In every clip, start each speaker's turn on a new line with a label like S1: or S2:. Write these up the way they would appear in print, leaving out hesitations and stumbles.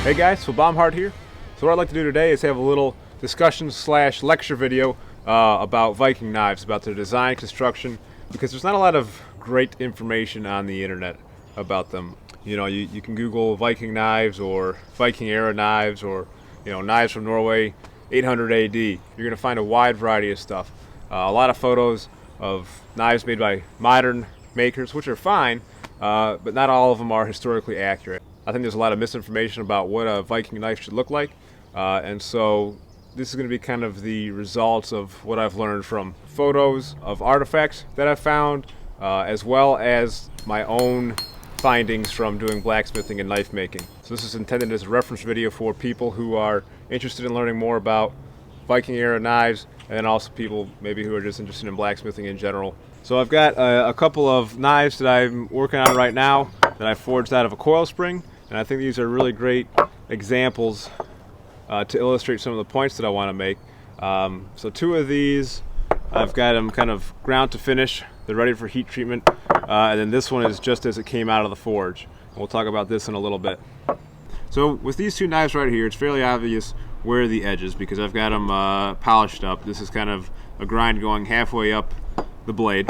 S1: Hey guys, so Baumhardt here. So what I'd like to do today is have a little discussion slash lecture video about Viking knives, about their design, construction, because there's not a lot of great information on the internet about them. You know, you can Google Viking knives or Viking era knives or, you know, knives from Norway 800 AD. You're going to find a wide variety of stuff. A lot of photos of knives made by modern makers, which are fine, but not all of them are historically accurate. I think there's a lot of misinformation about what a Viking knife should look like, and so this is going to be kind of the results of what I've learned from photos of artifacts that I've found, as well as my own findings from doing blacksmithing and knife making. So this is intended as a reference video for people who are interested in learning more about Viking era knives, and then also people maybe who are just interested in blacksmithing in general. So I've got a couple of knives that I'm working on right now that I forged out of a coil spring. And I think these are really great examples to illustrate some of the points that I want to make. So two of these, I've got them kind of ground to finish. They're ready for heat treatment. And then this one is just as it came out of the forge. And we'll talk about this in a little bit. So with these two knives right here, it's fairly obvious where the edge is because I've got them polished up. This is kind of a grind going halfway up the blade.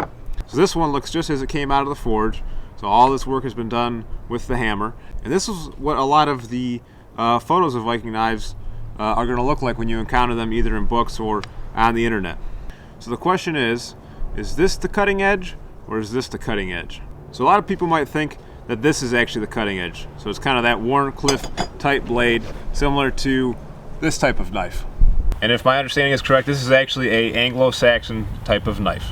S1: So this one looks just as it came out of the forge. So all this work has been done with the hammer. And this is what a lot of the photos of Viking knives are going to look like when you encounter them either in books or on the internet. So the question is this the cutting edge or is this the cutting edge? So a lot of people might think that this is actually the cutting edge. So it's kind of that Warncliffe type blade, similar to this type of knife. And if my understanding is correct, this is actually a Anglo-Saxon type of knife,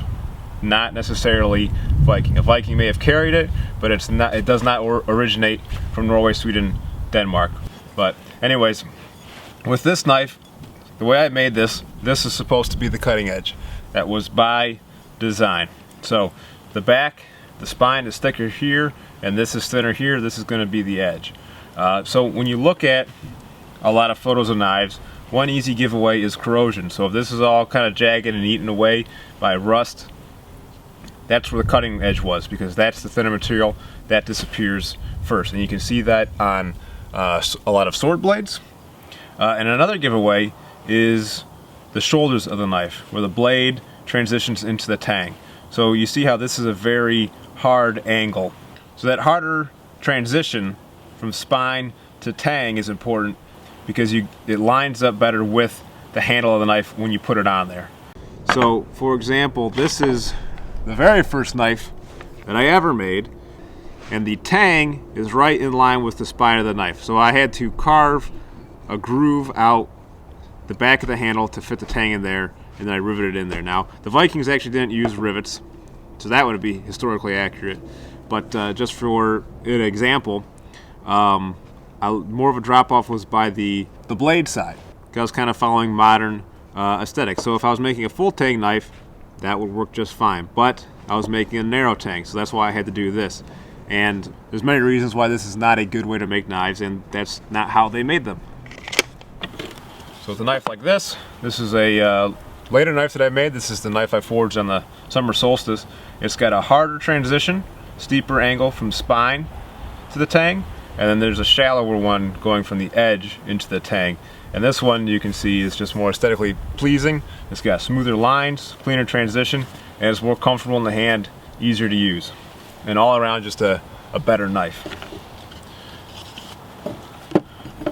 S1: not necessarily Viking. A Viking may have carried it, but it does not originate from Norway, Sweden, Denmark. But anyways, with this knife, the way I made this is supposed to be the cutting edge. That was by design. So the back, the spine is thicker here, and this is thinner here. This is going to be the edge. So when you look at a lot of photos of knives, one easy giveaway is corrosion. So if this is all kind of jagged and eaten away by rust, that's where the cutting edge was, because that's the thinner material that disappears first. And you can see that on a lot of sword blades. And another giveaway is the shoulders of the knife, where the blade transitions into the tang. So you see how this is a very hard angle. So that harder transition from spine to tang is important because it lines up better with the handle of the knife when you put it on there. So for example, this is the very first knife that I ever made, and the tang is right in line with the spine of the knife. So I had to carve a groove out the back of the handle to fit the tang in there, and then I riveted it in there. Now, the Vikings actually didn't use rivets, so that would be historically accurate. But just for an example, more of a drop-off was by the blade side. I was kind of following modern aesthetics. So if I was making a full tang knife, that would work just fine, but I was making a narrow tang, so that's why I had to do this. And there's many reasons why this is not a good way to make knives, and that's not how they made them. So with a knife like this is a later knife that I made. This is the knife I forged on the summer solstice. It's got a harder transition, steeper angle from spine to the tang, and then there's a shallower one going from the edge into the tang. And this one you can see is just more aesthetically pleasing. It's got smoother lines, cleaner transition, and it's more comfortable in the hand, easier to use. And all around just a better knife.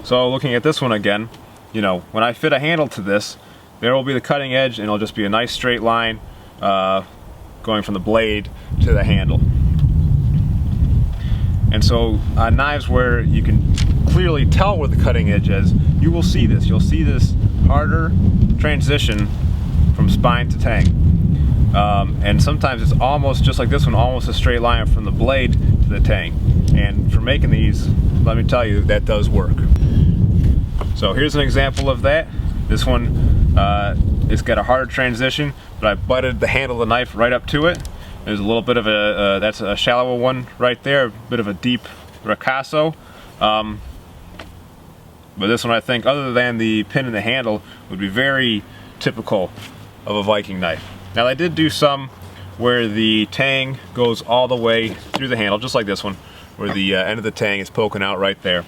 S1: So looking at this one again, you know, when I fit a handle to this, there will be the cutting edge and it'll just be a nice straight line going from the blade to the handle. And so on knives where you can clearly tell where the cutting edge is, you will see this. You'll see this harder transition from spine to tang. And sometimes it's almost just like this one, almost a straight line from the blade to the tang. And for making these, let me tell you, that does work. So here's an example of that. This one, it's got a harder transition, but I butted the handle of the knife right up to it. There's a little bit of that's a shallower one right there, a bit of a deep ricasso. But this one I think, other than the pin in the handle, would be very typical of a Viking knife. Now I did do some where the tang goes all the way through the handle, just like this one, where the end of the tang is poking out right there.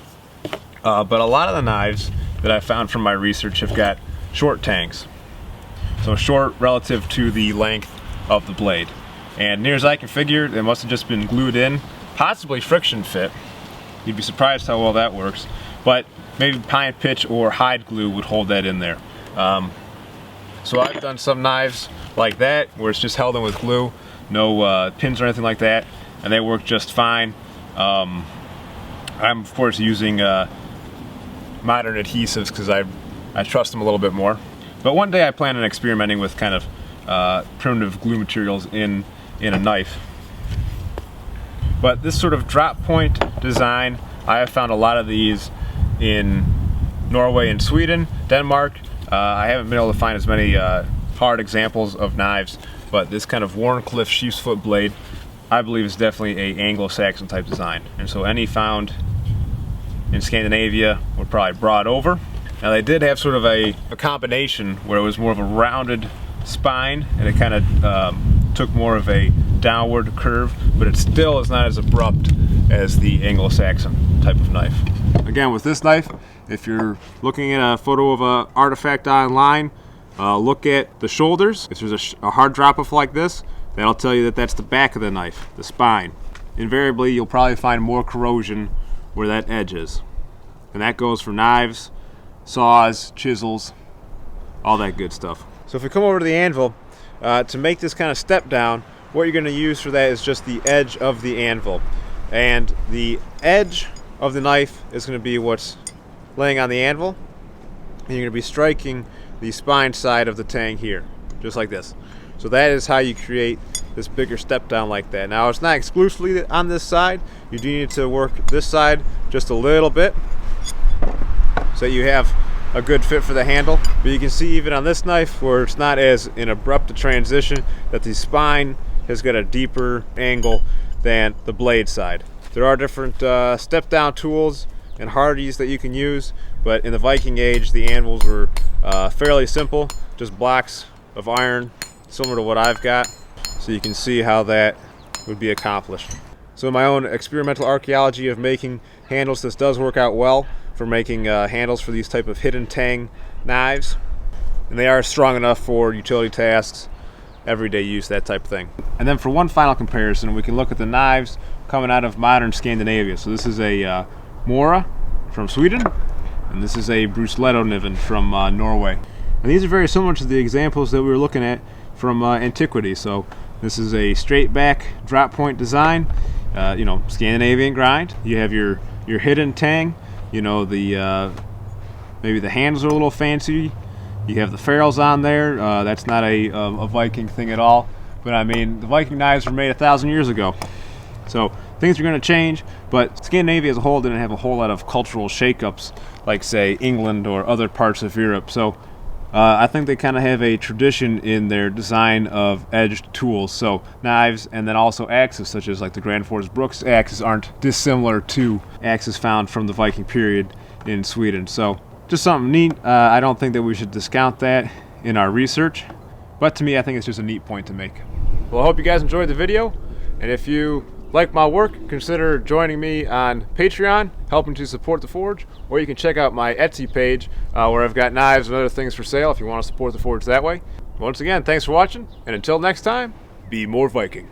S1: But a lot of the knives that I found from my research have got short tangs. So short relative to the length of the blade. And near as I can figure, they must have just been glued in, possibly friction fit. You'd be surprised how well that works. But maybe pine pitch or hide glue would hold that in there. So I've done some knives like that where it's just held in with glue, no pins or anything like that, and they work just fine. I'm of course using modern adhesives because I trust them a little bit more. But one day I plan on experimenting with kind of primitive glue materials in a knife. But this sort of drop point design, I have found a lot of these in Norway and Sweden, Denmark. I haven't been able to find as many hard examples of knives, but this kind of Wharncliffe sheep's foot blade, I believe, is definitely a Anglo-Saxon type design. And so any found in Scandinavia were probably brought over. Now they did have sort of a combination where it was more of a rounded spine, and it kind of took more of a downward curve, but it still is not as abrupt as the Anglo-Saxon type of knife. Again, with this knife, if you're looking at a photo of an artifact online, look at the shoulders. If there's a hard drop-off like this, that'll tell you that that's the back of the knife, the spine. Invariably, you'll probably find more corrosion where that edge is. And that goes for knives, saws, chisels, all that good stuff. So if we come over to the anvil, to make this kind of step down, what you're going to use for that is just the edge of the anvil. And the edge of the knife is going to be what's laying on the anvil. And you're going to be striking the spine side of the tang here, just like this. So that is how you create this bigger step down like that. Now it's not exclusively on this side. You do need to work this side just a little bit so you have a good fit for the handle. But you can see even on this knife where it's not as an abrupt a transition, that the spine has got a deeper angle than the blade side. There are different step down tools and hardies that you can use, but in the Viking age the anvils were fairly simple, just blocks of iron similar to what I've got. So you can see how that would be accomplished. So in my own experimental archaeology of making handles, this does work out well for making handles for these type of hidden tang knives, and they are strong enough for utility tasks, everyday use, that type of thing. And then for one final comparison, we can look at the knives coming out of modern Scandinavia. So this is a Mora from Sweden, and this is a Bruseletto from Norway. And these are very similar to the examples that we were looking at from antiquity. So this is a straight back drop point design, you know, Scandinavian grind. You have your hidden tang. You know, the maybe the handles are a little fancy. You have the ferrules on there. That's not a Viking thing at all. But I mean, the Viking knives were made 1,000 years ago. So things are going to change. But Scandinavia as a whole didn't have a whole lot of cultural shakeups like, say, England or other parts of Europe. So I think they kind of have a tradition in their design of edged tools. So knives and then also axes, such as like the Grand Force Brooks axes, aren't dissimilar to axes found from the Viking period in Sweden. So just something neat. I don't think that we should discount that in our research, but to me I think it's just a neat point to make. Well, I hope you guys enjoyed the video, and if you like my work, consider joining me on Patreon, helping to support the Forge, or you can check out my Etsy page where I've got knives and other things for sale if you want to support the Forge that way. Once again, thanks for watching, and until next time, be more Viking.